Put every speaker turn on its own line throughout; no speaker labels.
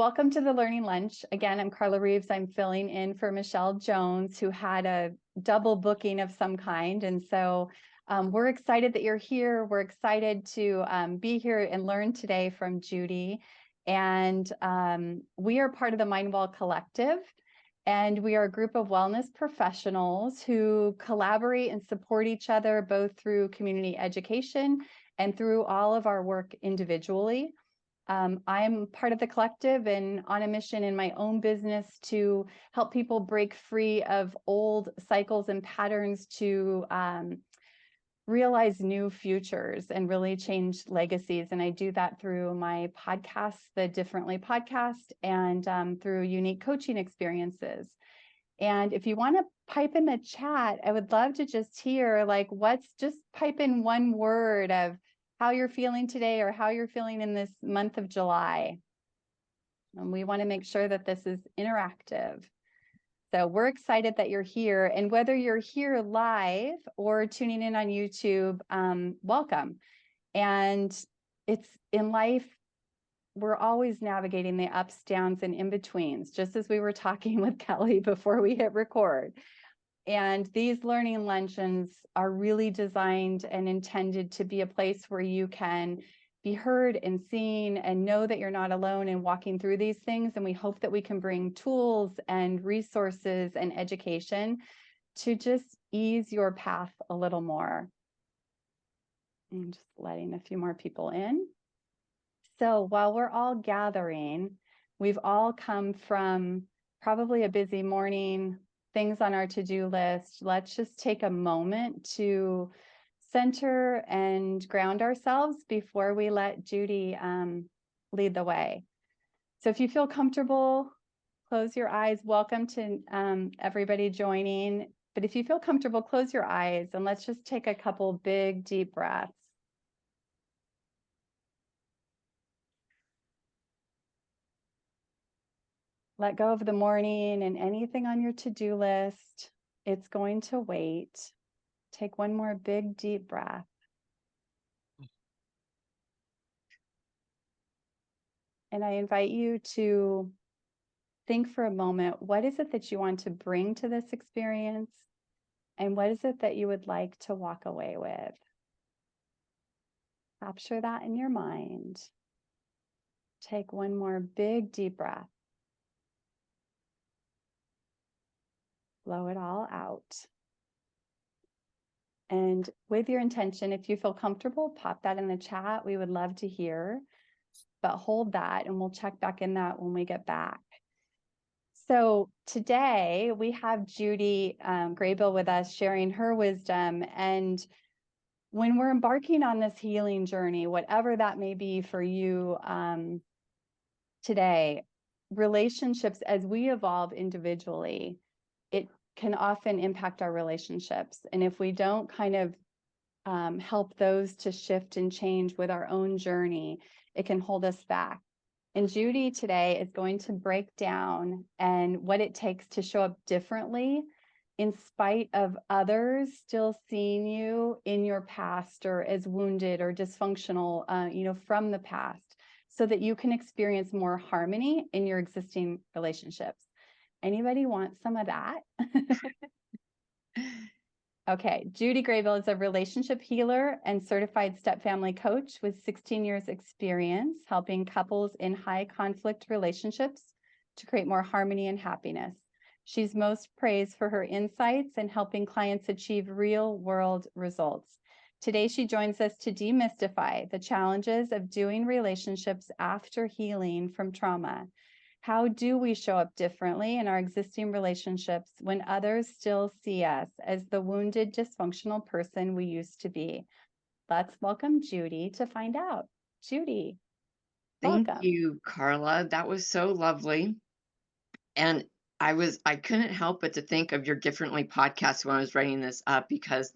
welcome to the Learning Lunch. Again, I'm Carla Reeves. I'm filling in for Michelle Jones, who had a double booking of some kind. And so we're excited that you're here. We're excited to be here and learn today from Judy. And we are part of the Mindwall Collective. And we are a group of wellness professionals who collaborate and support each other, both through community education and through all of our work individually. I'm part of the collective and on a mission in my own business to help people break free of old cycles and patterns to realize new futures and really change legacies. And I do that through my podcast, the Differently podcast, and through unique coaching experiences. And if you want to pipe in the chat, I would love to just hear, like, just pipe in one word of how you're feeling today or how you're feeling in this month of July. And we want to make sure that this is interactive. So we're excited that you're here. And whether you're here live or tuning in on YouTube, welcome. And it's in life, we're always navigating the ups, downs, and in-betweens, just as we were talking with Kelly before we hit record. And these learning luncheons are really designed and intended to be a place where you can be heard and seen and know that you're not alone in walking through these things. And we hope that we can bring tools and resources and education to just ease your path a little more. I'm just letting a few more people in. So while we're all gathering, we've all come from probably a busy morning, things on our to-do list. Let's just take a moment to center and ground ourselves before we let Judy lead the way. So if you feel comfortable, close your eyes. Welcome to everybody joining. But if you feel comfortable, close your eyes and let's just take a couple big, deep breaths. Let go of the morning and anything on your to-do list. It's going to wait. Take one more big, deep breath. And I invite you to think for a moment, what is it that you want to bring to this experience? And what is it that you would like to walk away with? Capture that in your mind. Take one more big, deep breath. Blow it all out. And with your intention, if you feel comfortable, pop that in the chat. We would love to hear, but hold that and we'll check back in that when we get back. So today we have Judy Graybill with us sharing her wisdom. And when we're embarking on this healing journey, whatever that may be for you today, relationships, as we evolve individually, it can often impact our relationships. And if we don't kind of help those to shift and change with our own journey, it can hold us back. And Judy today is going to break down and what it takes to show up differently in spite of others still seeing you in your past or as wounded or dysfunctional, from the past, so that you can experience more harmony in your existing relationships. Anybody want some of that? Okay, Judy Graybill is a relationship healer and certified step-family coach with 16 years experience helping couples in high conflict relationships to create more harmony and happiness. She's most praised for her insights and helping clients achieve real-world results. Today, she joins us to demystify the challenges of doing relationships after healing from trauma. How do we show up differently in our existing relationships when others still see us as the wounded, dysfunctional person we used to be? Let's welcome Judy to find out. Judy,
Thank
welcome.
you, Carla. That was so lovely. And I couldn't help but to think of your Differently podcast when I was writing this up because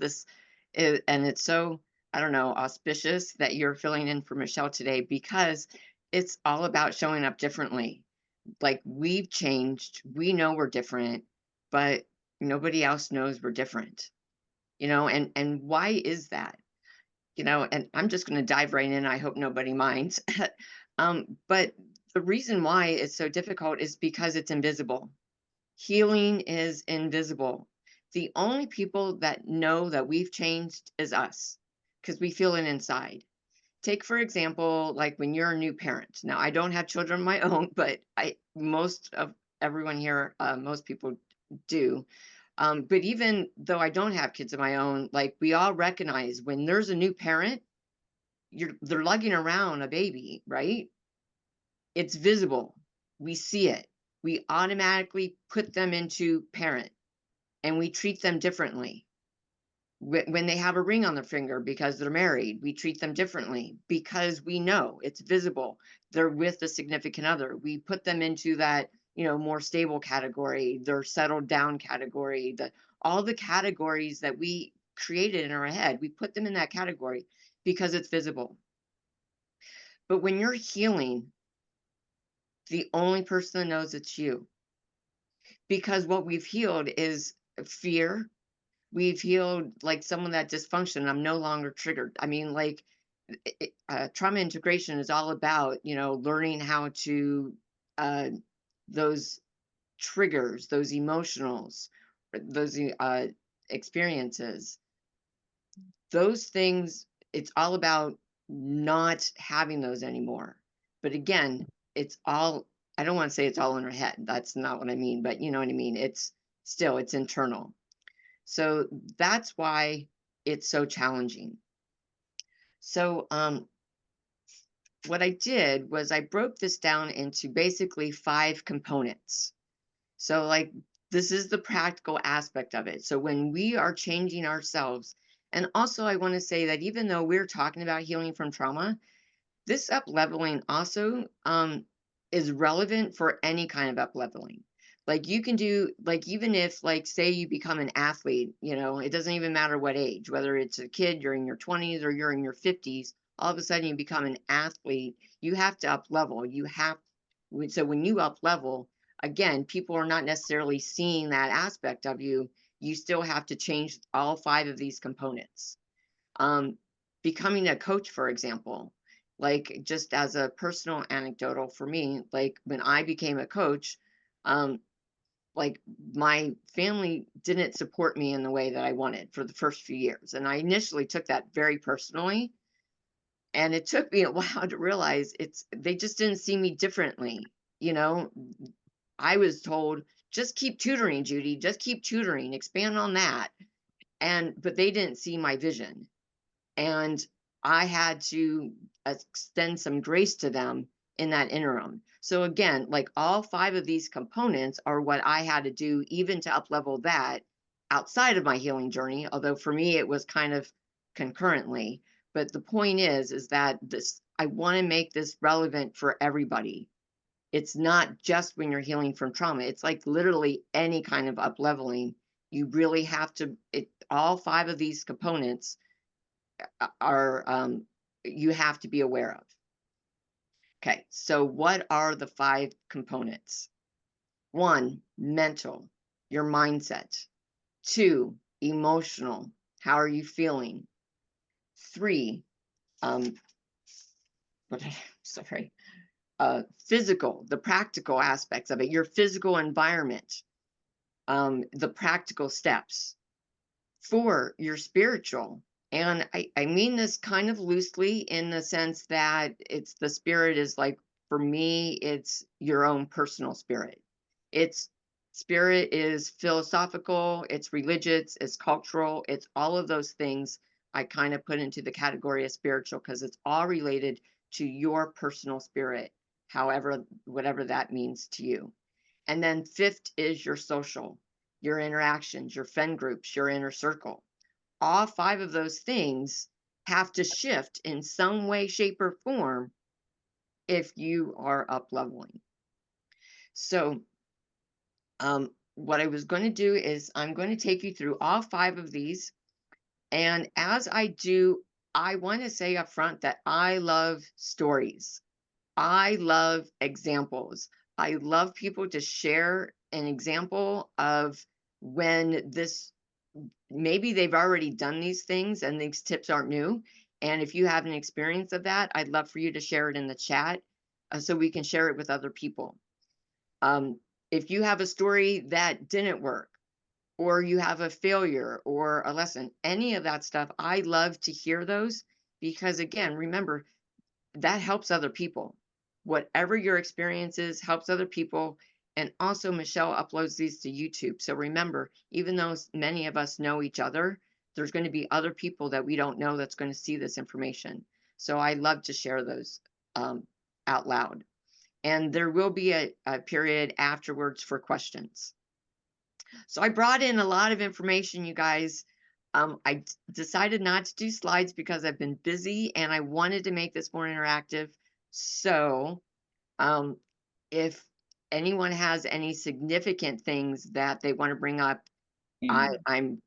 it's so, I don't know, auspicious that you're filling in for Michelle today because it's all about showing up differently. Like we've changed, we know we're different, but nobody else knows we're different, and why is that? And I'm just going to dive right in. I hope nobody minds. But The reason why it's so difficult is because it's invisible. Healing is invisible. The only people that know that we've changed is us because we feel it inside. Take, for example, like when you're a new parent. Now, I don't have children of my own, but most of everyone here, most people do. But even though I don't have kids of my own, like we all recognize when there's a new parent, they're lugging around a baby, right? It's visible. We see it. We automatically put them into parent and we treat them differently. When they have a ring on their finger because they're married, we treat them differently because we know it's visible. They're with a significant other. We put them into that, more stable category, they're settled down category, all the categories that we created in our head, we put them in that category because it's visible. But when you're healing, the only person that knows it's you, because what we've healed is fear. We've healed like someone that dysfunction. I'm no longer triggered. I mean, like trauma integration is all about, learning how to, uh, those triggers, those emotionals, those experiences, those things, it's all about not having those anymore. But again, it's all, I don't want to say it's all in our head. That's not what I mean, but you know what I mean? It's internal. So that's why it's so challenging. So what I did was I broke this down into basically 5 components. So like this is the practical aspect of it. So when we are changing ourselves, and also I want to say that even though we're talking about healing from trauma, this up leveling also is relevant for any kind of up leveling. Like you can do, like, even if, like, say you become an athlete, it doesn't even matter what age, whether it's a kid, you're in your 20s or you're in your 50s, all of a sudden you become an athlete, you have to up level. So when you up level, again, people are not necessarily seeing that aspect of you. You still have to change all 5 of these components. Um, Becoming a coach, for example, like just as a personal anecdotal for me, like when I became a coach, um, like my family didn't support me in the way that I wanted for the first few years. And I initially took that very personally. And it took me a while to realize they just didn't see me differently. You know, I was told, just keep tutoring, Judy, just keep tutoring, expand on that. But they didn't see my vision. And I had to extend some grace to them in that interim. So again, like all 5 of these components are what I had to do even to up level that outside of my healing journey, although for me it was kind of concurrently. But the point is that I want to make this relevant for everybody. It's not just when you're healing from trauma. It's like literally any kind of up leveling. You really have to, all 5 of these components are you have to be aware of. Okay, so what are the 5 components? 1, mental, your mindset. 2, emotional, how are you feeling? 3, um, what, sorry, physical, the practical aspects of it, your physical environment, the practical steps. 4, your spiritual. And I mean this kind of loosely in the sense that it's the spirit is like, for me, it's your own personal spirit. It's spirit is philosophical, it's religious, it's cultural, it's all of those things I kind of put into the category of spiritual because it's all related to your personal spirit, however, whatever that means to you. And then 5th is your social, your interactions, your friend groups, your inner circle. All 5 of those things have to shift in some way, shape, or form if you are up leveling. So, what I was going to do is I'm going to take you through all 5 of these. And as I do, I want to say up front that I love stories. I love examples. I love people to share an example of when maybe they've already done these things and these tips aren't new. And if you have an experience of that, I'd love for you to share it in the chat. so we can share it with other people. Um, if you have a story that didn't work, or you have a failure or a lesson, any of that stuff, I love to hear those because, again, remember, that helps other people. Whatever your experience is helps other people. And also, Michelle uploads these to YouTube. So remember, even though many of us know each other, there's going to be other people that we don't know that's going to see this information. So I love to share those um, out loud. And there will be a period afterwards for questions. So I brought in a lot of information, you guys. Decided not to do slides because I've been busy and I wanted to make this more interactive. So um, if anyone has any significant things that they want to bring up, I'm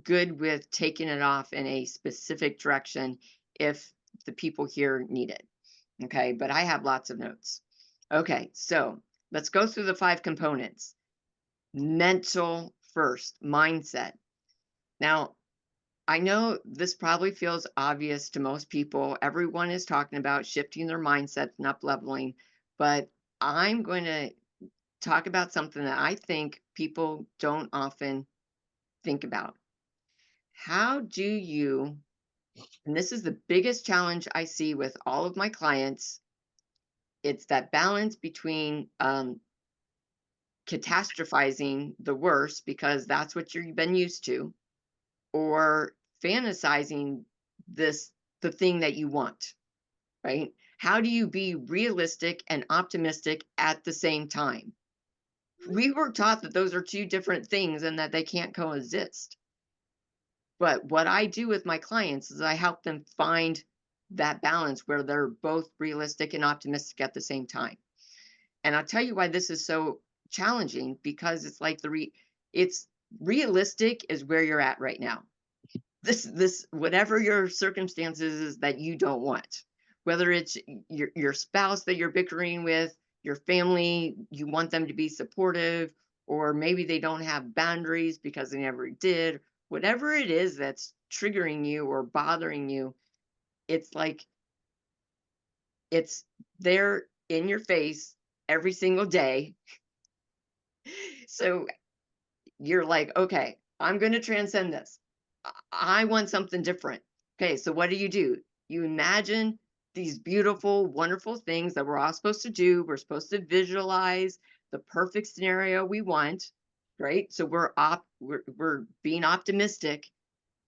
good with taking it off in a specific direction if the people here need it. Okay, but I have lots of notes. Okay, so let's go through the 5 components. Mental first, mindset. Now, I know this probably feels obvious to most people. Everyone is talking about shifting their mindset and up leveling, but I'm going to talk about something that I think people don't often think about. How do you, and this is the biggest challenge I see with all of my clients, it's that balance between catastrophizing the worst because that's what you've been used to, or fantasizing the thing that you want, right? How do you be realistic and optimistic at the same time? We were taught that those are 2 different things and that they can't coexist. But what I do with my clients is I help them find that balance where they're both realistic and optimistic at the same time. And I'll tell you why this is so challenging, because it's like it's realistic is where you're at right now. This whatever your circumstances is that you don't want, whether it's your spouse that you're bickering with, your family, you want them to be supportive, or maybe they don't have boundaries because they never did, whatever it is that's triggering you or bothering you, it's like it's there in your face every single day. So you're like, okay, I'm going to transcend this. I want something different. Okay, so what do? You imagine these beautiful, wonderful things that we're all supposed to do. We're supposed to visualize the perfect scenario we want, right? So we're being optimistic,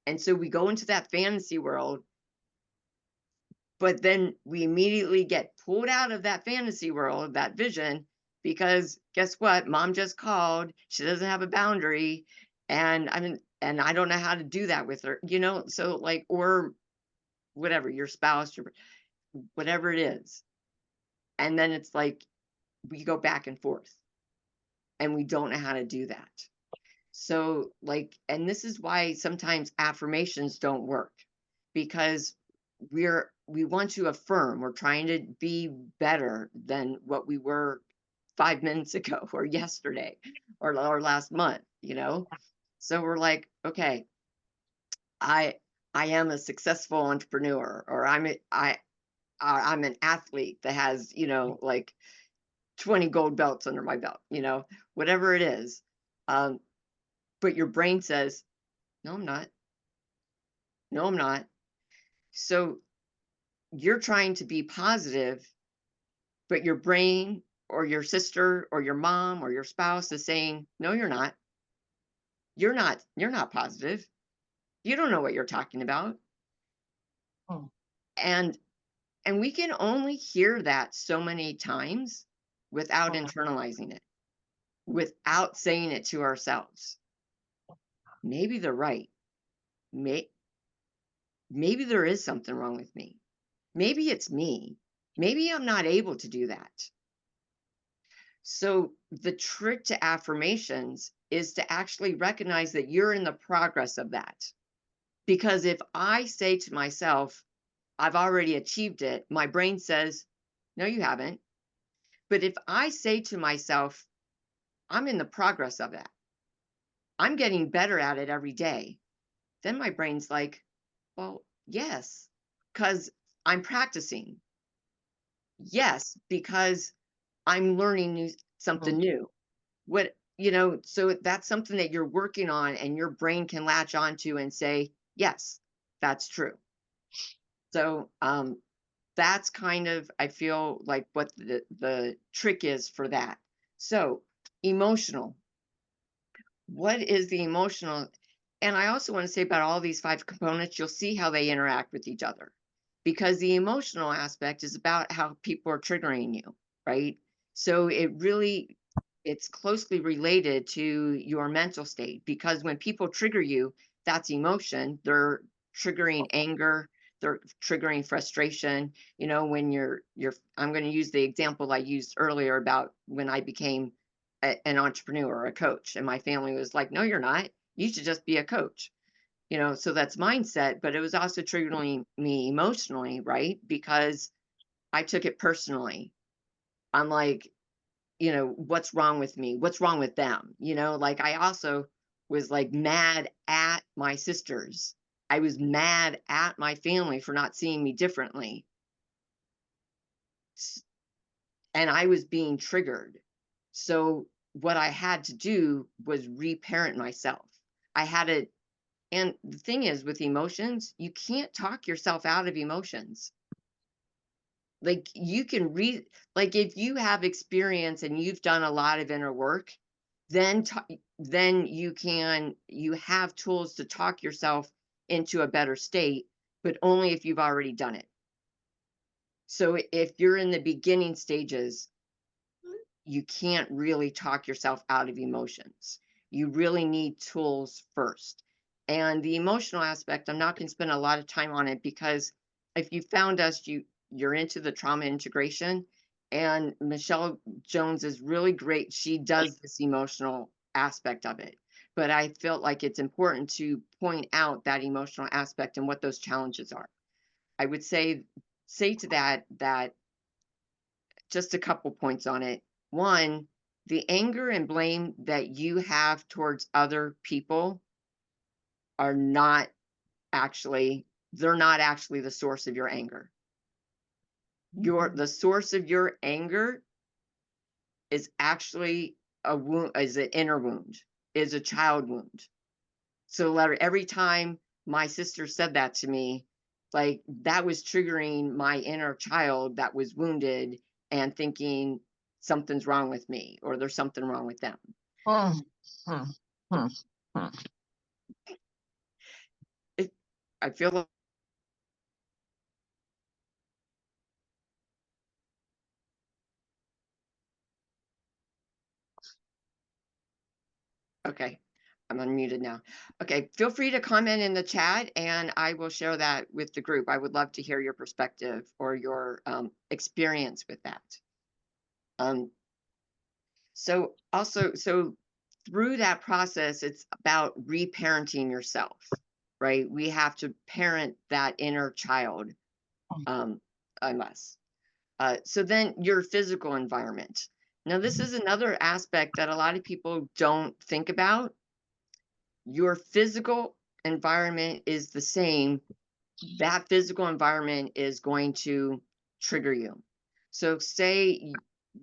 and so we go into that fantasy world, but then we immediately get pulled out of that fantasy world, that vision, because guess what? Mom just called. She doesn't have a boundary, and I don't know how to do that with her, So like, or whatever, your spouse, whatever it is. And then it's like we go back and forth and we don't know how to do that. So like, and this is why sometimes affirmations don't work, because we want to affirm, we're trying to be better than what we were 5 minutes ago or yesterday or last month. So we're like, okay, I I am a successful entrepreneur, or I'm an athlete that has, like 20 gold belts under my belt, whatever it is. Um, but your brain says, no, I'm not. No, I'm not. So you're trying to be positive, but your brain or your sister or your mom or your spouse is saying, no, you're not. You're not positive. You don't know what you're talking about.
Oh,
And we can only hear that so many times without internalizing it, without saying it to ourselves. Maybe they're right. May, maybe there is something wrong with me. Maybe it's me. Maybe I'm not able to do that. So the trick to affirmations is to actually recognize that you're in the progress of that. Because if I say to myself, I've already achieved it, my brain says, no, you haven't. But if I say to myself, I'm in the progress of that, I'm getting better at it every day, then my brain's like, well, yes, because I'm practicing. Yes, because I'm learning something new. So that's something that you're working on and your brain can latch onto and say, yes, that's true. So that's kind of, I feel like what the trick is for that. So emotional. What is the emotional? And I also want to say about all these 5 components, you'll see how they interact with each other because the emotional aspect is about how people are triggering you, right? So it's closely related to your mental state because when people trigger you, that's emotion. They're triggering anger, they're triggering frustration. When I'm going to use the example I used earlier about when I became an entrepreneur or a coach. And my family was like, no, you're not. You should just be a coach. So that's mindset, but it was also triggering me emotionally, right? Because I took it personally. I'm like, what's wrong with me? What's wrong with them? Like I also was like mad at my sisters. I was mad at my family for not seeing me differently. And I was being triggered. So what I had to do was reparent myself. I had to, and the thing is with emotions, you can't talk yourself out of emotions. Like you can read, like if you have experience and you've done a lot of inner work, then then you have tools to talk yourself into a better state, but only if you've already done it. So if you're in the beginning stages, you can't really talk yourself out of emotions. You really need tools first. And the emotional aspect, I'm not going to spend a lot of time on it because if you found us, you're into the trauma integration. And Michelle Jones is really great. She does this emotional aspect of it. But I felt like it's important to point out that emotional aspect and what those challenges are. I would say to that just a couple points on it. One, the anger and blame that you have towards other people are not actually, they're not actually the source of your anger. The source of your anger is actually a wound, is an inner wound, is a child wound. So every time my sister said that to me, like that was triggering my inner child that was wounded and thinking something's wrong with me or there's something wrong with them.
Hmm, hmm, hmm, hmm.
I feel like, okay, I'm unmuted now. Okay, feel free to comment in the chat and I will share that with the group. I would love to hear your perspective or your experience with that. So through that process, it's about reparenting yourself, right? We have to parent that inner child, unless. So then your physical environment. Now, this is another aspect that a lot of people don't think about. Your physical environment is the same. That physical environment is going to trigger you. So say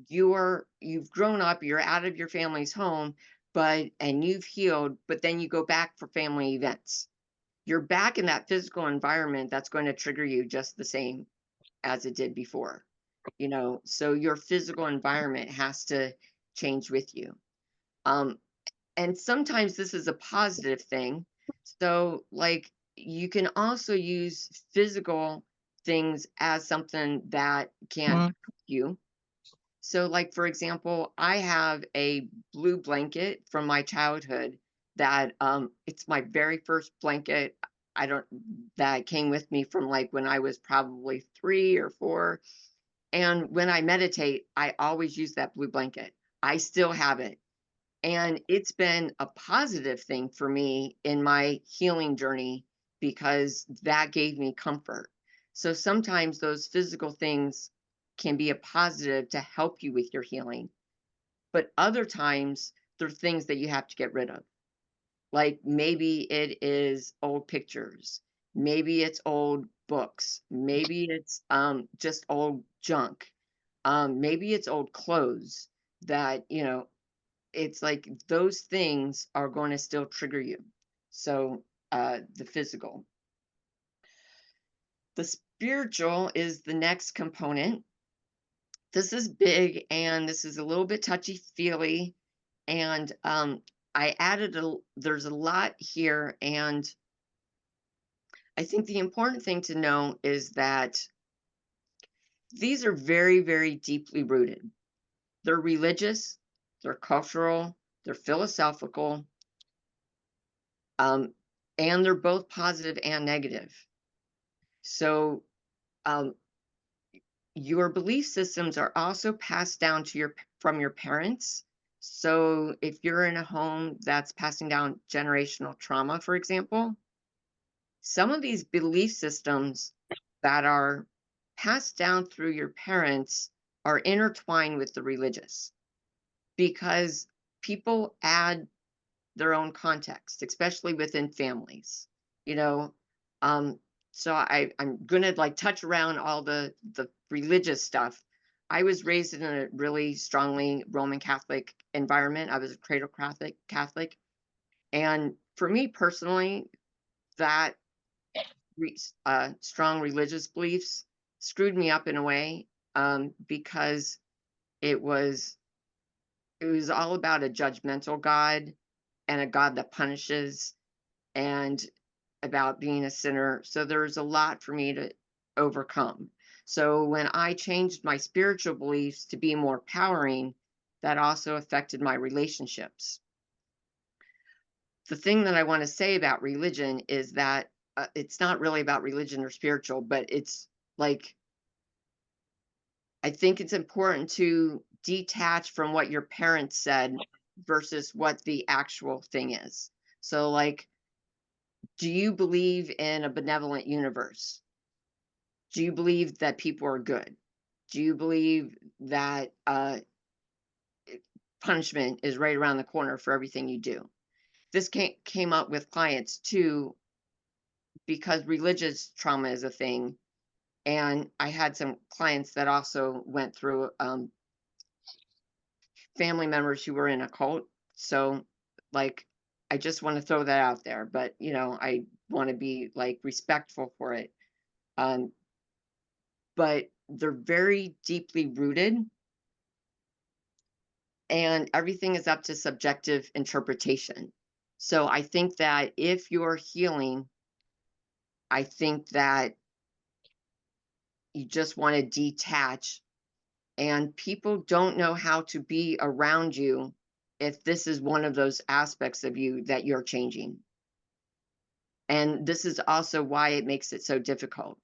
you've grown up, you're out of your family's home, and you've healed, but then you go back for family events. You're back in that physical environment that's going to trigger you just the same as it did before. So your physical environment has to change with you. And sometimes this is a positive thing. So, like, you can also use physical things as something that can help you. So, like, for example, I have a blue blanket from my childhood that it's my very first blanket. I don't that came with me from like when I was probably 3 or 4. And when I meditate, I always use that blue blanket. I still have it. And it's been a positive thing for me in my healing journey because that gave me comfort. So sometimes those physical things can be a positive to help you with your healing. But other times, they're things that you have to get rid of. Like maybe it is old pictures, maybe it's old books, maybe it's just old junk. maybe it's old clothes that, it's like those things are going to still trigger you. So, the physical. The spiritual is the next component. This is big and this is a little bit touchy-feely. And I added there's a lot here. And I think the important thing to know is that these are very, very deeply rooted. They're religious, they're cultural, they're philosophical, um, and they're both positive and negative. So, um, your belief systems are also passed down to from your parents. So, if you're in a home that's passing down generational trauma, for example, some of these belief systems that are passed down through your parents are intertwined with the religious because people add their own context, especially within families, you know. Um, so I'm gonna like touch around all the religious stuff. I was raised in a really strongly Roman Catholic environment. I was a cradle Catholic, and for me personally, that strong religious beliefs screwed me up in a way, because it was it was all about a judgmental God and a God that punishes and about being a sinner. So there's a lot for me to overcome. So when I changed my spiritual beliefs to be more powering, that also affected my relationships. The thing that I want to say about religion is that it's not really about religion or spiritual, but it's like, I think it's important to detach from what your parents said versus what the actual thing is. So, like, do you believe in a benevolent universe? Do you believe that people are good? Do you believe that punishment is right around the corner for everything you do? This came up with clients too, because religious trauma is a thing. And I had some clients that also went through family members who were in a cult. So, like, I just want to throw that out there, but I want to be like respectful for it. Um, but they're very deeply rooted, and everything is up to subjective interpretation. So I think that if you're healing, I think that you just want to detach, and people don't know how to be around you if this is one of those aspects of you that you're changing. And this is also why it makes it so difficult.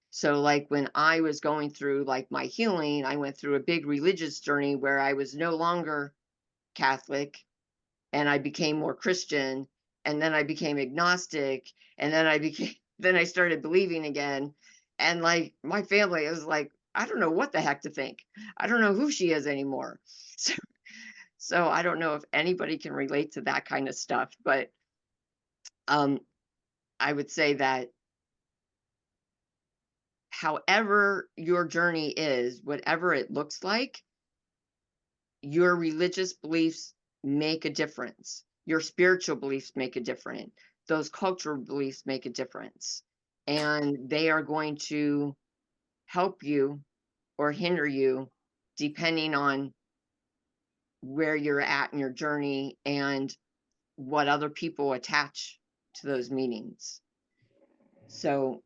So like when I was going through like my healing, I went through a big religious journey where I was no longer Catholic and I became more Christian, and then I became agnostic, and then then I started believing again. And like my family is like, I don't know what the heck to think. I don't know who she is anymore. So, so I don't know if anybody can relate to that kind of stuff, but um I would say that however your journey is, whatever it looks like, your religious beliefs make a difference. Your spiritual beliefs make a difference. Those cultural beliefs make a difference. And they are going to help you or hinder you depending on where you're at in your journey and what other people attach to those meanings. So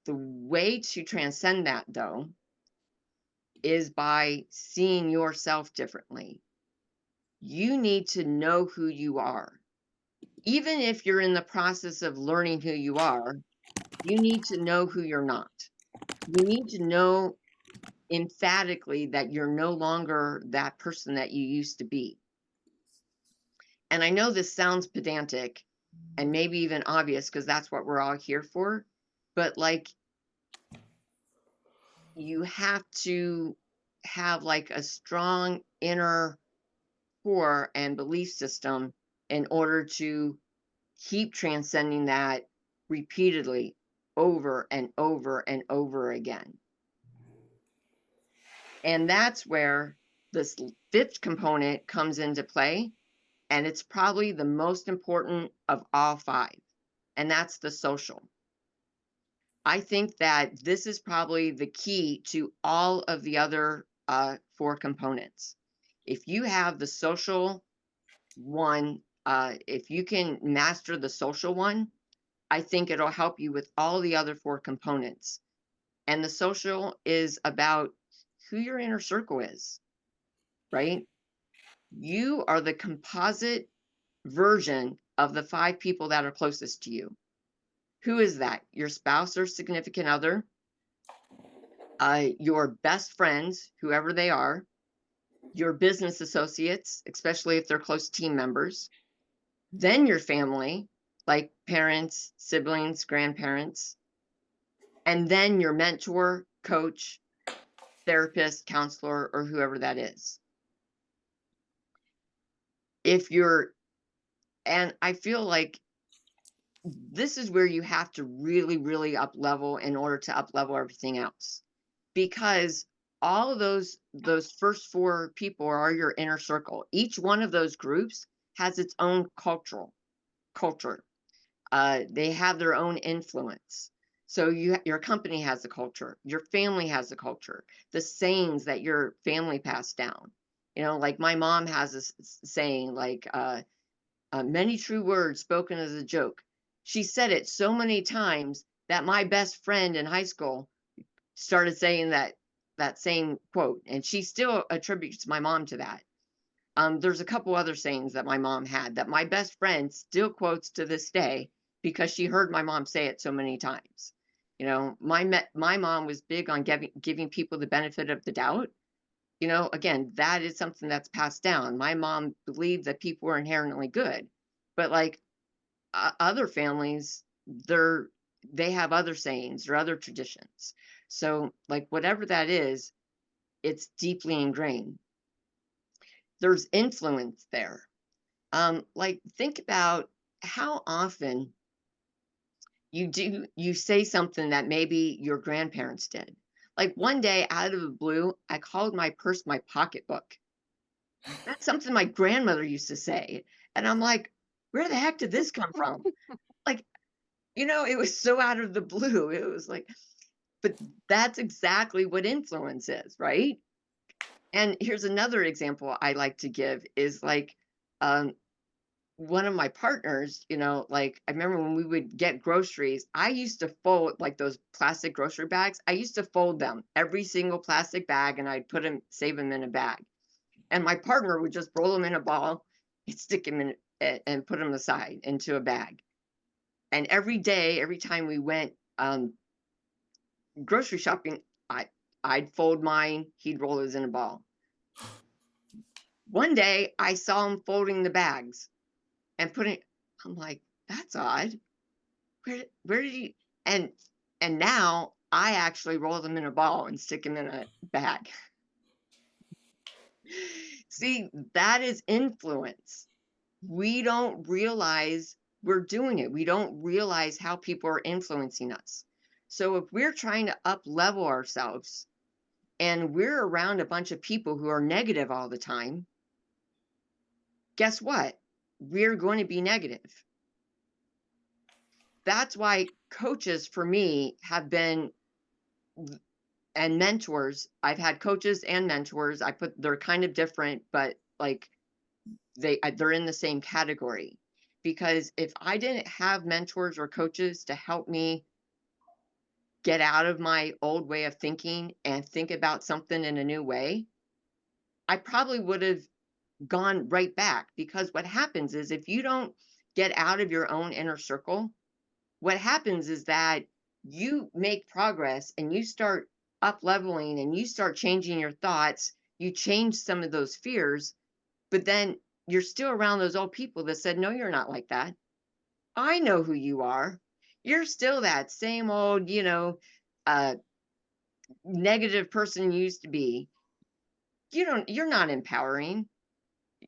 the way to transcend that, though, is by seeing yourself differently. You need to know who you are. Even if you're in the process of learning who you are, you need to know who you're not. You need to know emphatically that you're no longer that person that you used to be. And I know this sounds pedantic and maybe even obvious because that's what we're all here for, but like you have to have like a strong inner core and belief system in order to keep transcending that repeatedly over and over and over again. And that's where this fifth component comes into play. And it's probably the most important of all five. And that's the social. I think that this is probably the key to all of the other four components. If you have the social one, if you can master the social one, I think it'll help you with all the other four components. And the social is about who your inner circle is, right? You are the composite version of the five people that are closest to you. Who is that? Your spouse or significant other, your best friends, whoever they are, your business associates, especially if they're close team members, then your family, like parents, siblings, grandparents, and then your mentor, coach, therapist, counselor, or whoever that is. If you're, and I feel like this is where you have to really, really up level in order to up level everything else. Because all of those first four people are your inner circle. Each one of those groups has its own culture. They have their own influence. So your company has a culture, your family has a culture, the sayings that your family passed down. You know, like my mom has a saying like many true words spoken as a joke. She said it so many times that my best friend in high school started saying that same quote, and she still attributes my mom to that. There's a couple other sayings that my mom had that my best friend still quotes to this day because she heard my mom say it so many times. You know, my mom was big on giving people the benefit of the doubt. You know, again, that is something that's passed down. My mom believed that people were inherently good, but like other families, they have other sayings or other traditions. So, like whatever that is, it's deeply ingrained. There's influence there. Like think about how often you say something that maybe your grandparents did. Like one day out of the blue, I called my purse my pocketbook. That's something my grandmother used to say. And I'm like, where the heck did this come from? Like, you know, it was so out of the blue. It was like, but that's exactly what influence is, right? And here's another example I like to give is like um, one of my partners, you know, like I remember when we would get groceries, I used to fold like those plastic grocery bags. I used to fold them, every single plastic bag, and I'd put them, save them in a bag. And my partner would just roll them in a ball, and stick them in and put them aside into a bag. And every day, every time we went grocery shopping, I'd fold mine, he'd roll his in a ball. One day I saw him folding the bags and putting, I'm like, that's odd. Where did he, and now I actually roll them in a ball and stick them in a bag. See, that is influence. We don't realize we're doing it. We don't realize how people are influencing us. So if we're trying to up level ourselves and we're around a bunch of people who are negative all the time, guess what? We're going to be negative. That's why coaches for me have been, and mentors. I've had coaches and mentors. They're kind of different, but like they're in the same category. Because if I didn't have mentors or coaches to help me get out of my old way of thinking and think about something in a new way, I probably would have gone right back. Because what happens is if you don't get out of your own inner circle, what happens is that you make progress and you start up leveling and you start changing your thoughts, you change some of those fears, but then you're still around those old people that said, no, you're not like that. I know who you are. You're still that same old, uh, negative person you used to be. You're not empowering,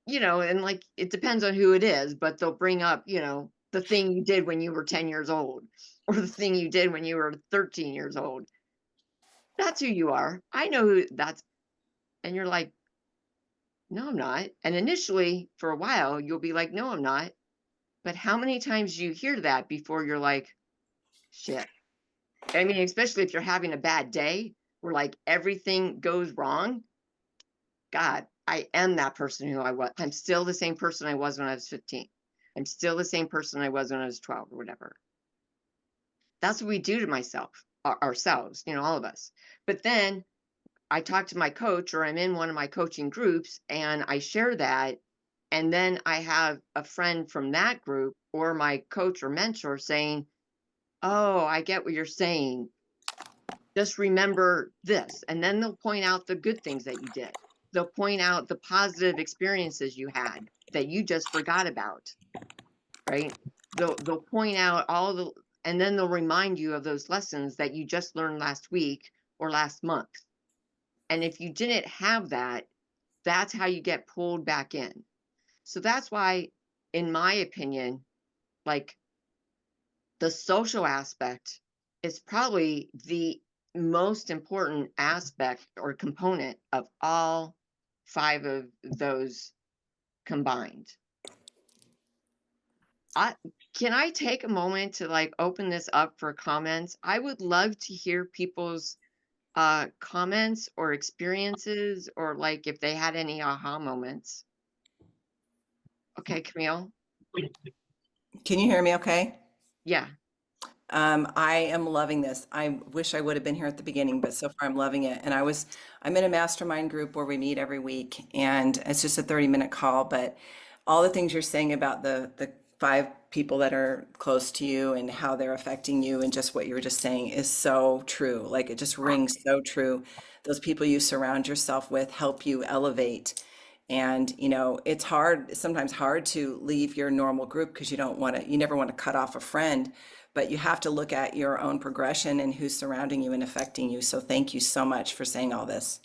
and like it depends on who it is, but they'll bring up, the thing you did when you were 10 years old or the thing you did when you were 13 years old. That's who you are. I know who that's. And you're like, no, I'm not. And initially, for a while, you'll be like, no, I'm not. But how many times do you hear that before you're like, shit? I mean, especially if you're having a bad day where like everything goes wrong. God, I am that person who I was. I'm still the same person I was when I was 15. I'm still the same person I was when I was 12 or whatever. That's what we do to ourselves, all of us. But then I talk to my coach or I'm in one of my coaching groups and I share that. And then I have a friend from that group or my coach or mentor saying, oh, I get what you're saying. Just remember this. And then they'll point out the good things that you did. They'll point out the positive experiences you had that you just forgot about, right? They'll point out and then they'll remind you of those lessons that you just learned last week or last month. And if you didn't have that, that's how you get pulled back in. So that's why, in my opinion, like the social aspect is probably the most important aspect or component of all 5 of those combined. Can I take a moment to like open this up for comments? I would love to hear people's comments or experiences or like if they had any aha moments. Okay, Camille.
Can you hear me okay?
Yeah.
I am loving this. I wish I would have been here at the beginning, but so far I'm loving it. And I'm in a mastermind group where we meet every week, and it's just a 30-minute call. But all the things you're saying about the 5 people that are close to you and how they're affecting you, and just what you were just saying is so true. Like it just rings so true. Those people you surround yourself with help you elevate. And it's sometimes hard to leave your normal group because you never want to cut off a friend, but you have to look at your own progression and who's surrounding you and affecting you. So thank you so much for saying all this.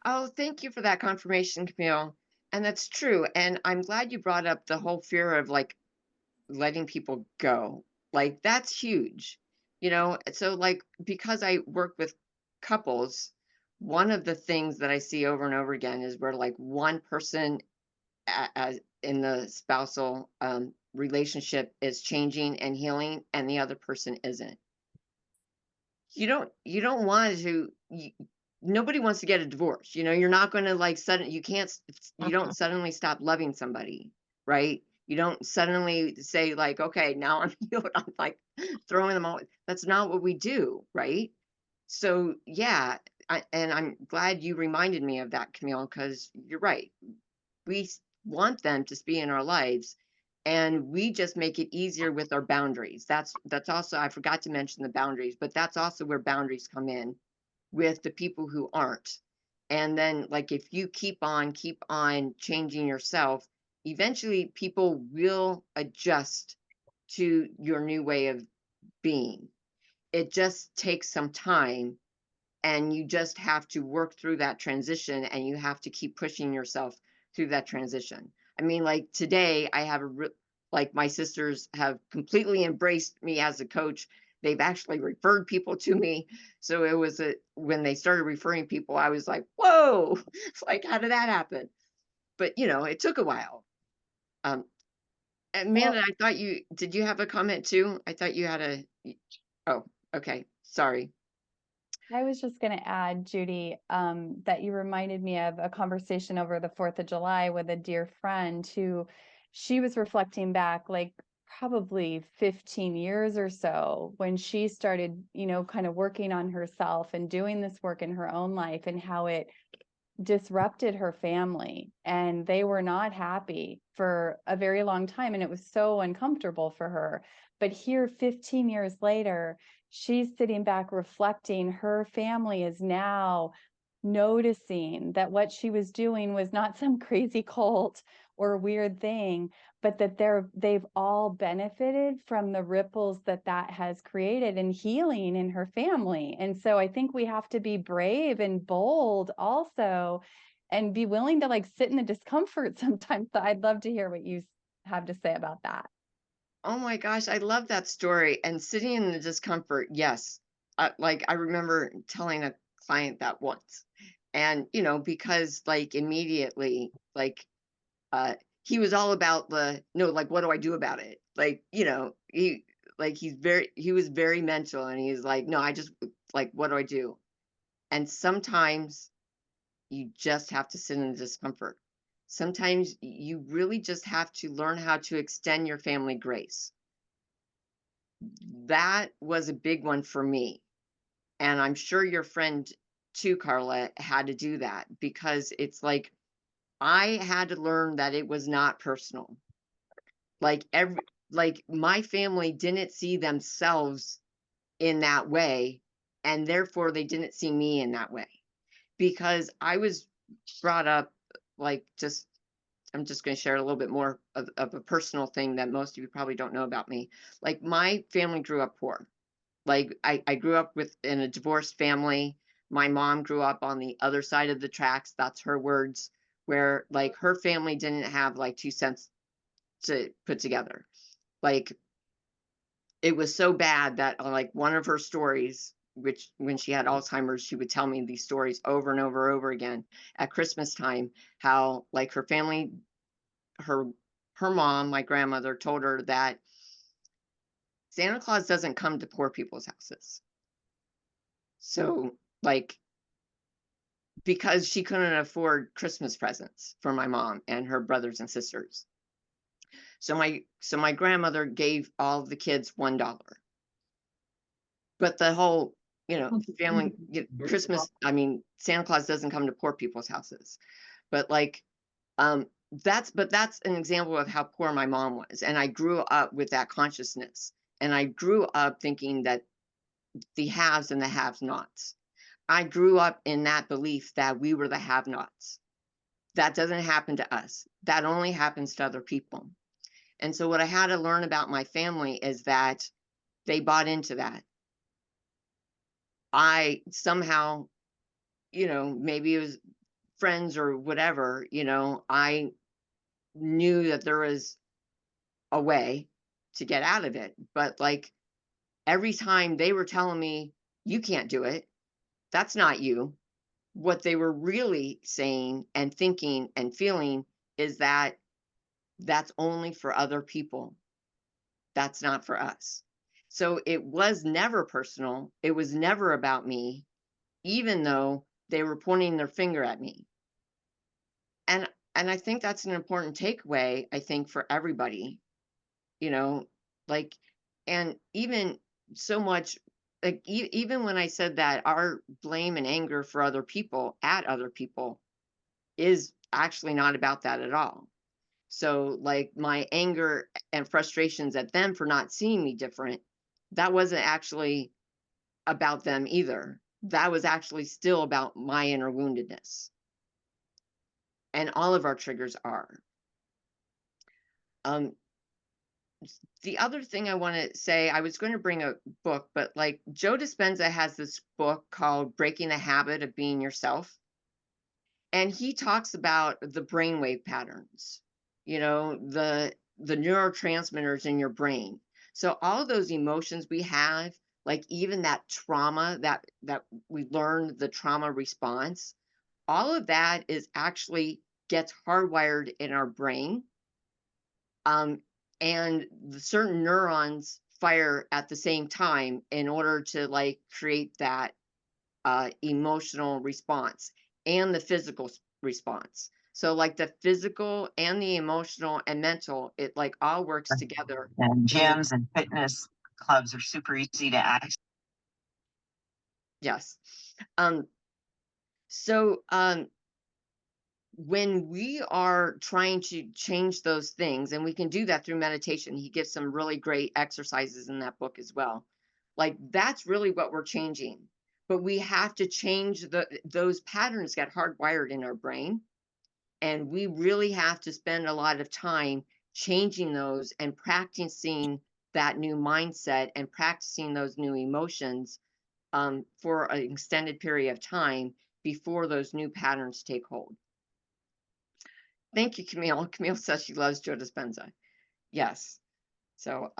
Oh, thank you for that confirmation, Camille. And that's true. And I'm glad you brought up the whole fear of like letting people go. Like that's huge. So like because I work with couples, one of the things that I see over and over again is where like one person as in the spousal relationship is changing and healing and the other person isn't. You don't want to nobody wants to get a divorce. You're not going to like you don't suddenly stop loving somebody, right? You don't suddenly say like, okay, now I'm healed. I'm like throwing them all. That's not what we do, right? So yeah, and I'm glad you reminded me of that, Camille, because you're right. We want them to be in our lives, and we just make it easier with our boundaries. That's also, I forgot to mention the boundaries, but that's also where boundaries come in with the people who aren't. And then like if you keep on changing yourself, eventually people will adjust to your new way of being. It just takes some time, and you just have to work through that transition, and you have to keep pushing yourself through that transition. I mean, like today I have like my sisters have completely embraced me as a coach. They've actually referred people to me. So it was when they started referring people, I was like, whoa, it's like, how did that happen? But it took a while. um
Well,
Amanda, did you have a comment too? I thought you had oh, okay, sorry.
I was just going to add, Judy, that you reminded me of a conversation over the 4th of July with a dear friend who she was reflecting back like probably 15 years or so when she started, kind of working on herself and doing this work in her own life, and how it disrupted her family, and they were not happy for a very long time, and it was so uncomfortable for her. But here 15 years later, she's sitting back reflecting. Her family is now noticing that what she was doing was not some crazy cult or weird thing, but that they've all benefited from the ripples that has created and healing in her family. And so I think we have to be brave and bold also, and be willing to like sit in the discomfort sometimes. So I'd love to hear what you have to say about that.
Oh my gosh, I love that story. And sitting in the discomfort, yes. Like I remember telling a client that once. And, you know, because like immediately, like, uh, he was all about the, no, like, what do I do about it? Like, you know, he was very mental, and he's like, no, I just, like, what do I do? And sometimes you just have to sit in the discomfort. Sometimes you really just have to learn how to extend your family grace. That was a big one for me. And I'm sure your friend too, Carla, had to do that, because it's like I had to learn that it was not personal. Like like my family didn't see themselves in that way, and therefore they didn't see me in that way, because I was brought up like, just, I'm just going to share a little bit more of a personal thing that most of you probably don't know about me. Like, my family grew up poor. Like, I grew up in a divorced family. My mom grew up on the other side of the tracks. That's her words, where like her family didn't have like 2 cents to put together. Like, it was so bad that like one of her stories, which when she had Alzheimer's, she would tell me these stories over and over again at Christmas time, how like her family, her her mom, my grandmother, told her that Santa Claus doesn't come to poor people's houses. So like, because she couldn't afford Christmas presents for my mom and her brothers and sisters. So my grandmother gave all the kids $1. But the whole, you know, family Christmas, I mean, Santa Claus doesn't come to poor people's houses. But like, that's an example of how poor my mom was. And I grew up with that consciousness. And I grew up thinking that the haves and the have-nots. I grew up in that belief that we were the have-nots. That doesn't happen to us. That only happens to other people. And so what I had to learn about my family is that they bought into that. I somehow, you know, maybe it was friends or whatever, you know, I knew that there was a way to get out of it. But like, every time they were telling me, you can't do it, that's not you. What they were really saying and thinking and feeling is that that's only for other people. That's not for us. So it was never personal. It was never about me, even though they were pointing their finger at me. And I think that's an important takeaway, I think, for everybody, you know, like, and even so much, like, even when I said that our blame and anger for other people at other people is actually not about that at all. So like, my anger and frustrations at them for not seeing me different, that wasn't actually about them either. That was actually still about my inner woundedness. And all of our triggers are. Um, the other thing I want to say, I was going to bring a book, but like, Joe Dispenza has this book called Breaking the Habit of Being Yourself. And he talks about the brainwave patterns, you know, the neurotransmitters in your brain. So all of those emotions we have, like even that trauma that we learned, the trauma response, all of that is actually gets hardwired in our brain. And the certain neurons fire at the same time in order to like create that emotional response and the physical response. So like the physical and the emotional and mental, it like all works together.
And gyms and fitness clubs are super easy to access.
Yes. Um, so when we are trying to change those things, and we can do that through meditation, he gives some really great exercises in that book as well. Like, that's really what we're changing. But we have to change those patterns get hardwired in our brain. And we really have to spend a lot of time changing those and practicing that new mindset and practicing those new emotions for an extended period of time before those new patterns take hold. Thank you, Camille. Camille says she loves Joe Dispenza. Yes. So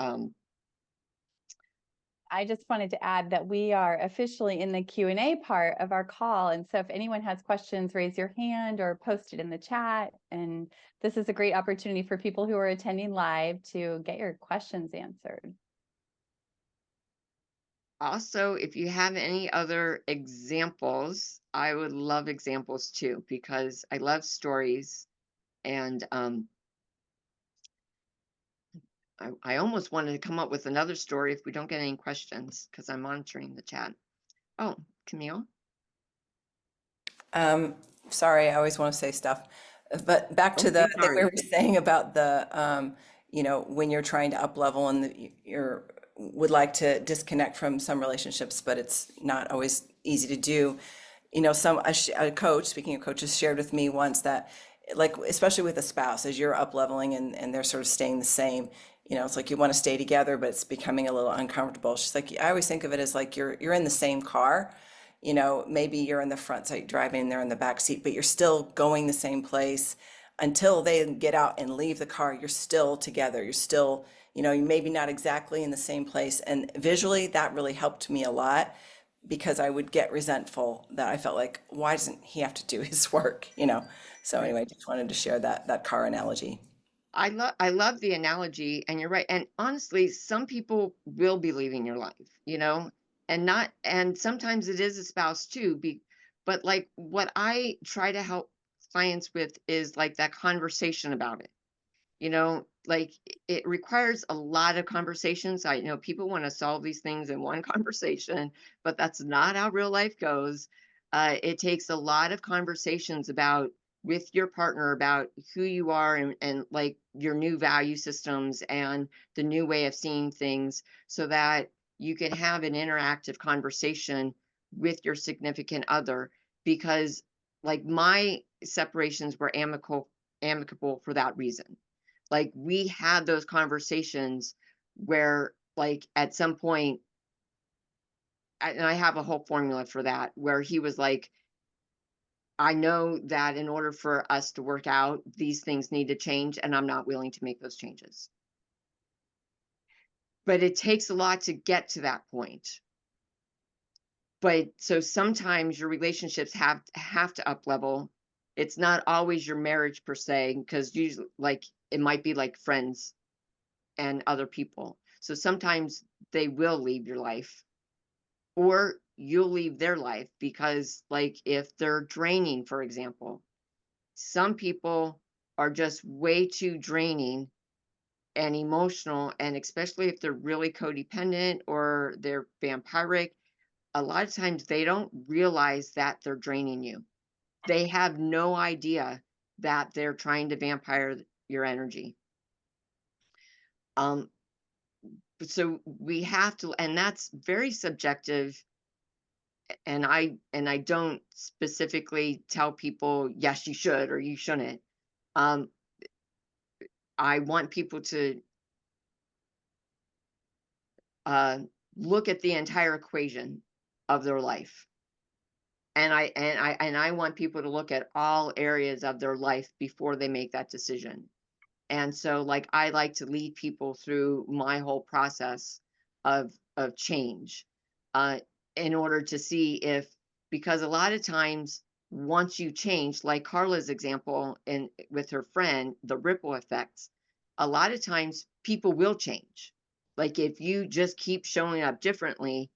I just wanted to add that we are officially in the Q&A part of our call. And so if anyone has questions, raise your hand or post it in the chat. And this is a great opportunity for people who are attending live to get your questions answered.
Also, if you have any other examples, I would love examples too, because I love stories. And I almost wanted to come up with another story if we don't get any questions, because I'm monitoring the chat. Oh, Camille?
Sorry, I always want to say stuff. But back to
Oh,
the
so
thing we
sorry.
were saying about the, when you're trying to up level and you're would like to disconnect from some relationships, but it's not always easy to do. A coach, speaking of coaches, shared with me once that, like, especially with a spouse, as you're up leveling and they're sort of staying the same, it's like you want to stay together, but it's becoming a little uncomfortable. She's like, I always think of it as like you're in the same car. Maybe you're in the front seat driving, they're in the back seat, but you're still going the same place until they get out and leave the car. You're still together. You're still, you maybe not exactly in the same place. And visually, that really helped me a lot because I would get resentful that I felt like, why doesn't he have to do his work? So
Right.
anyway, just wanted to share that car analogy.
I love the analogy, and you're right. And honestly, some people will be leaving your life, and sometimes it is a spouse too. But like what I try to help clients with is like that conversation about it. Like it requires a lot of conversations. I know people want to solve these things in one conversation, but that's not how real life goes. It takes a lot of conversations about with your partner about who you are and like your new value systems and the new way of seeing things so that you can have an interactive conversation with your significant other because like my separations were amicable for that reason. Like we had those conversations where like at some point and I have a whole formula for that where he was like, I know that in order for us to work out, these things need to change, and I'm not willing to make those changes. But it takes a lot to get to that point. But so sometimes your relationships have to up level. It's not always your marriage per se, because usually like it might be like friends and other people. So sometimes they will leave your life or you'll leave their life because like if they're draining, for example, some people are just way too draining and emotional, and especially if they're really codependent or they're vampiric, a lot of times they don't realize that they're draining you. They have no idea that they're trying to vampire your energy. Um, so we have to, and that's very subjective. And I don't specifically tell people, yes, you should or you shouldn't. Um, I want people to uh, look at the entire equation of their life. And I want people to look at all areas of their life before they make that decision. And so like I like to lead people through my whole process of change uh in order to see if because a lot of times once you change, like Carla's example and with her friend, the ripple effects, a lot of times people will change. Like if you just keep showing up differently,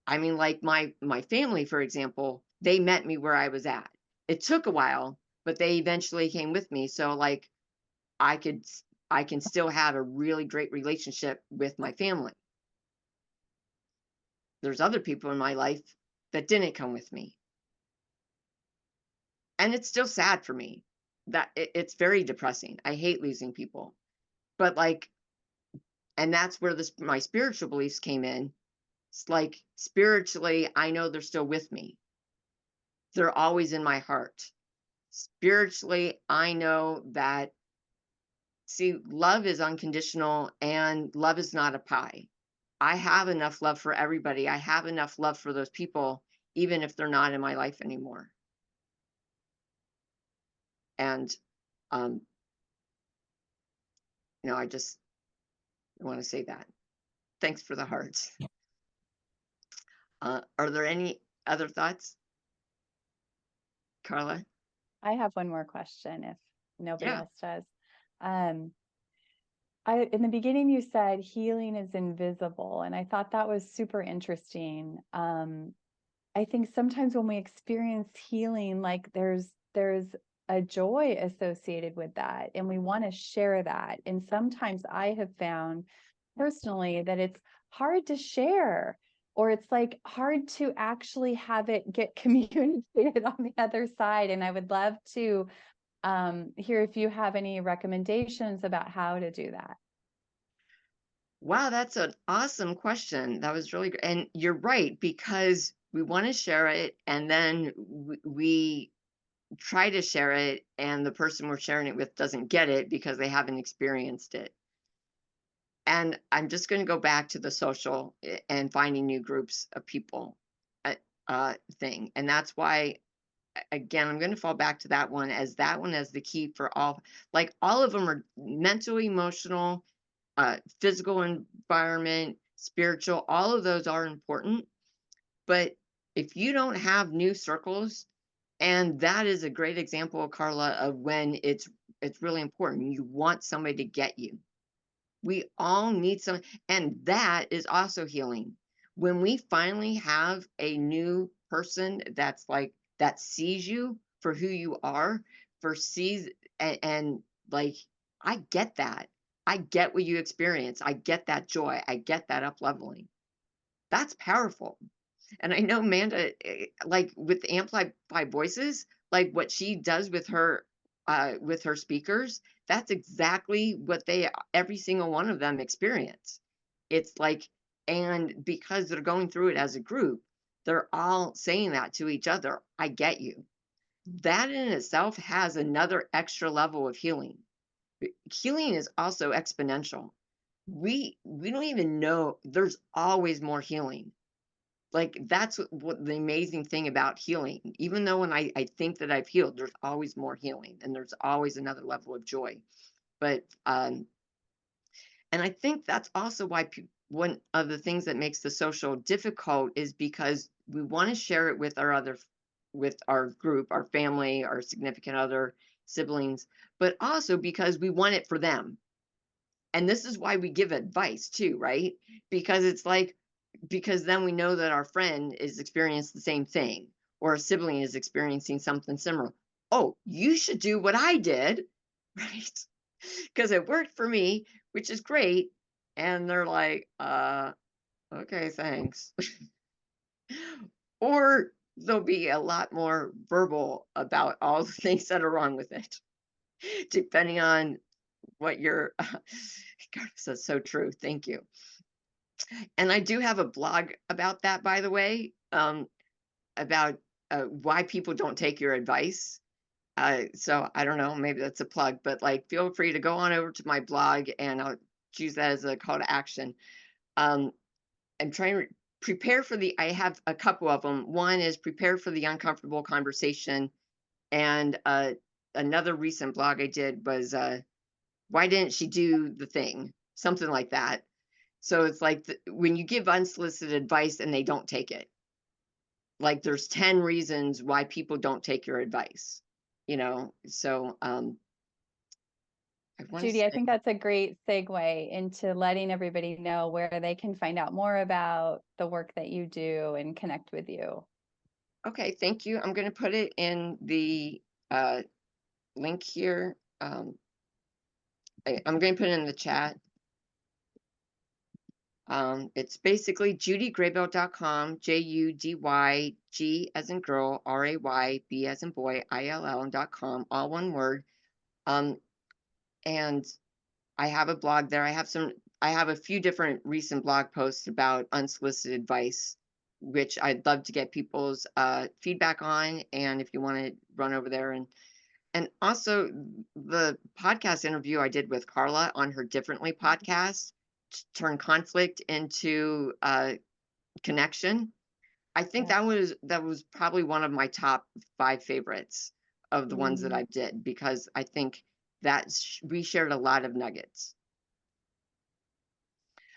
I mean, like my family, for example, they met me where I was at. It took a while, but they eventually came with me. So like I could I can still have a really great relationship with my family. There's other people in my life that didn't come with me. And it's still sad for me. It's very depressing. I hate losing people. But like and that's where this my spiritual beliefs came in. It's like spiritually I know they're still with me. They're always in my heart. Spiritually I know that see love is unconditional and love is not a pie. I have enough love for everybody. I have enough love for those people, even if they're not in my life anymore. And, um, I just want to say that. Thanks for the hearts. Are there any other thoughts, Carla?
I have one more question if nobody
Yeah.
else does. Um, in the beginning, you said healing is invisible, and I thought that was super interesting. I think sometimes when we experience healing, like there's a joy associated with that, and we want to share that. And sometimes I have found personally that it's hard to share, or it's like hard to actually have it get communicated on the other side. And I would love to hear if you have any recommendations about how to do that.
Wow, that's an awesome question. That was really good. And you're right, because we want to share it and then we try to share it, and the person we're sharing it with doesn't get it because they haven't experienced it. And I'm just going to go back to the social and finding new groups of people uh, thing. And that's why, again, I'm going to fall back to that one as the key for all. Like all of them are mental, emotional, physical environment, spiritual, all of those are important. But if you don't have new circles, and that is a great example, Carla, of when it's really important. You want somebody to get you. We all need some, and that is also healing. When we finally have a new person that's like that sees you for who you are, for sees and like, I get that. I get what you experience. I get that joy. I get that up leveling. That's powerful. And I know Amanda, like with Amplified Voices, like what she does with her speakers, that's exactly what every single one of them experience. It's like, and because they're going through it as a group, they're all saying that to each other. I get you. That in itself has another extra level of healing. Healing is also exponential. We don't even know there's always more healing. Like, that's what the amazing thing about healing. Even though when I think that I've healed, there's always more healing and there's always another level of joy. But, and I think that's also why one of the things that makes the social difficult is because we want to share it with our group, our family, our significant other, siblings, but also because we want it for them. And this is why we give advice too, right? Because it's like, because then we know that our friend is experiencing the same thing or a sibling is experiencing something similar. Oh, you should do what I did, right? Because it worked for me, which is great. And they're like, okay, thanks. Or they'll be a lot more verbal about all the things that are wrong with it, depending on what you're. God, this is so true. Thank you. And I do have a blog about that, by the way, about why people don't take your advice. So I don't know, maybe that's a plug, but like, feel free to go on over to my blog and I'll choose that as a call to action. I'm trying to prepare for I have a couple of them. One is prepare for the uncomfortable conversation. And another recent blog I did was, why didn't she do the thing? Something like that. So it's like when you give unsolicited advice and they don't take it, like there's 10 reasons why people don't take your advice, you know? So, I want to
Judy, I
say,
think that's a great segue into letting everybody know where they can find out more about the work that you do and connect with you.
okay, thank you. I'm going to put it in the uh, link here. I'm going to put it in the chat. It's basically judygraybill.com, JUDYG as in girl, RAYB as in boy, ILL.com, all one word. And I have a blog there. I have a few different recent blog posts about unsolicited advice, which I'd love to get people's feedback on. And if you want to run over there and also the podcast interview I did with Carla on her Differently podcast, turn conflict into connection. I think
Yeah.
that was probably one of my top 5 favorites of the ones that
Mm,
I did, because I think that we shared a lot of nuggets.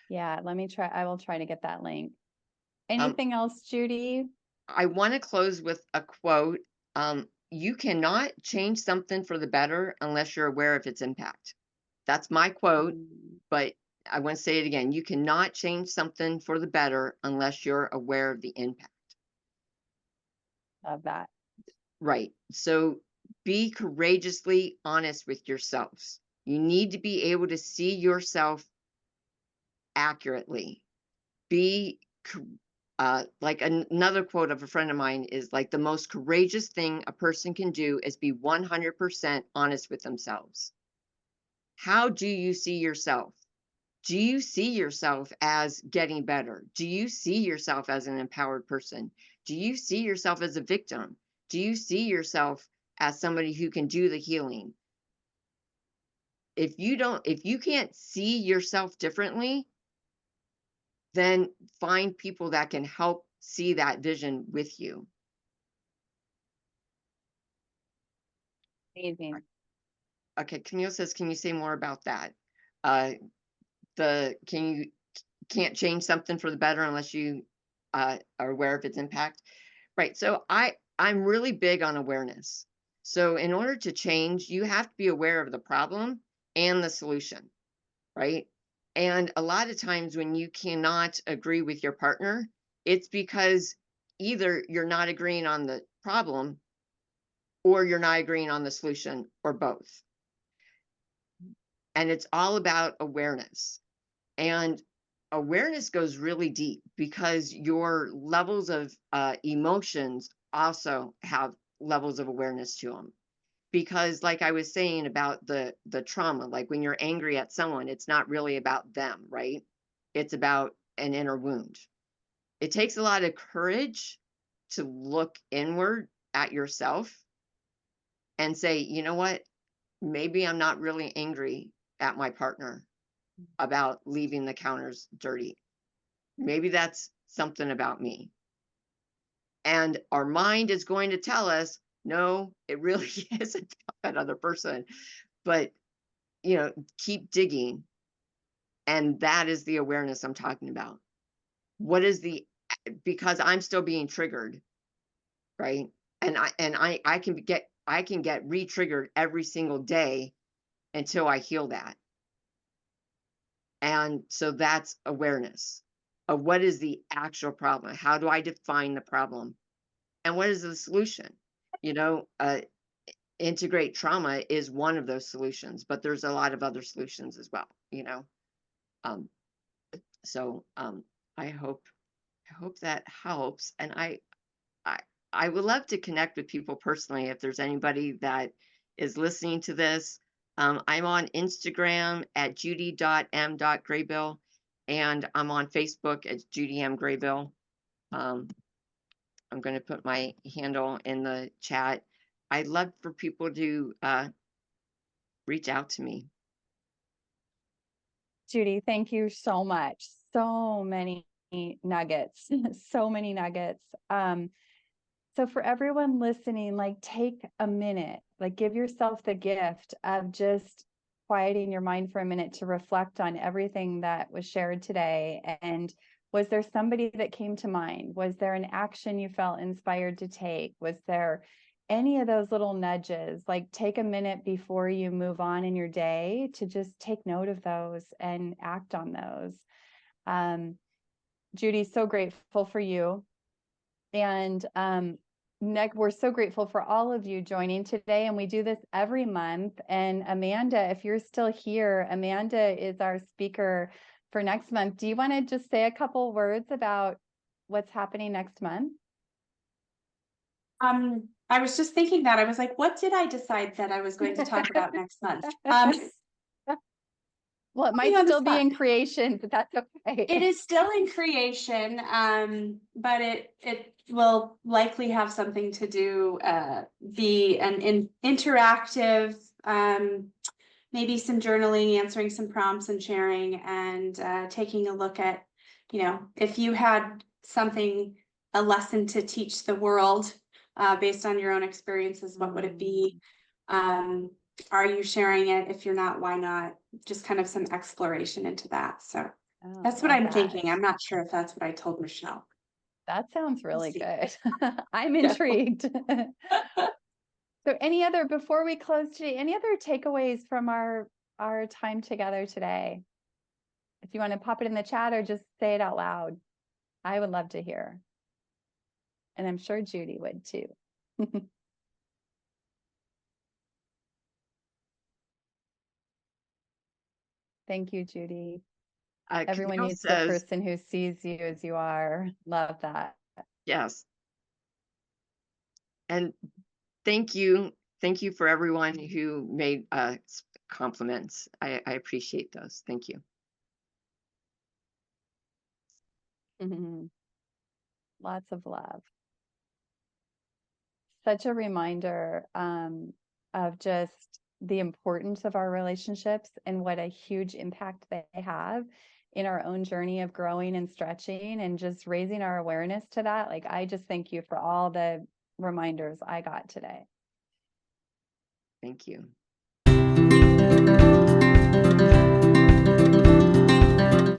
yeah, let me try. I will try to get that link. Anything else, Judy?
I want to close with a quote. You cannot change something for the better unless you're aware of its impact. That's my quote, but I want to say it again. You cannot change something for the better unless you're aware of the impact.
Love that.
Right. So be courageously honest with yourselves. You need to be able to see yourself accurately. Be like another quote of a friend of mine is like, the most courageous thing a person can do is be 100% honest with themselves. How do you see yourself? Do you see yourself as getting better? Do you see yourself as an empowered person? Do you see yourself as a victim? Do you see yourself as somebody who can do the healing? If you can't see yourself differently, then find people that can help see that vision with you.
Amazing.
Okay, Camille says, can you say more about that? Can't change something for the better unless you are aware of its impact. Right. So I'm really big on awareness. So in order to change, you have to be aware of the problem and the solution, right? And a lot of times when you cannot agree with your partner, it's because either you're not agreeing on the problem or you're not agreeing on the solution, or both. And it's all about awareness. And awareness goes really deep because your levels of emotions also have levels of awareness to them. Because like I was saying about the trauma, like when you're angry at someone, it's not really about them, right? It's about an inner wound. It takes a lot of courage to look inward at yourself and say, you know what? Maybe I'm not really angry at my partner about leaving the counters dirty. Maybe that's something about me. And our mind is going to tell us, no, it really isn't about that other person. But, keep digging. And that is the awareness I'm talking about. Because I'm still being triggered, right? And I can get re-triggered every single day until I heal that. And so that's awareness of what is the actual problem. How do I define the problem? And what is the solution? Integrate trauma is one of those solutions, but there's a lot of other solutions as well, I hope that helps. And I would love to connect with people personally. If there's anybody that is listening to this, I'm on Instagram at judy.m.graybill, and I'm on Facebook at Judy M. Graybill. I'm going to put my handle in the chat. I'd love for people to reach out to me.
Judy, thank you so much. So many nuggets, so many nuggets. So for everyone listening, like take a minute, like give yourself the gift of just quieting your mind for a minute to reflect on everything that was shared today. And was there somebody that came to mind? Was there an action you felt inspired to take? Was there any of those little nudges? Like take a minute before you move on in your day to just take note of those and act on those. Judy, so grateful for you. And we're so grateful for all of you joining today. And we do this every month. And Amanda, if you're still here, Amanda is our speaker for next month. Do you want to just say a couple words about what's happening next month?
I was just thinking that. I was like, what did I decide that I was going to talk about next month?
Well, it might still be in creation, but that's okay.
It is still in creation, but it will likely have something to do, be an interactive, maybe some journaling, answering some prompts and sharing, and taking a look at, if you had a lesson to teach the world based on your own experiences, what would it be? Are you sharing it? If you're not, why not? Just kind of some exploration into that. So that's what I'm thinking. I'm not sure if that's what I told Michelle.
That sounds really
see.
good. I'm intrigued. So before we close today, any other takeaways from our time together today? If you want to pop it in the chat or just say it out loud, I would love to hear. And I'm sure Judy would too. Thank you, Judy. Everyone
Camille
needs the
says,
person who sees you as you are. Love that.
yes. And thank you. Thank you for everyone who made compliments. I appreciate those. Thank you.
Lots of love. Such a reminder of just the importance of our relationships and what a huge impact they have in our own journey of growing and stretching and just raising our awareness to that. Like, I just thank you for all the reminders I got today.
Thank you.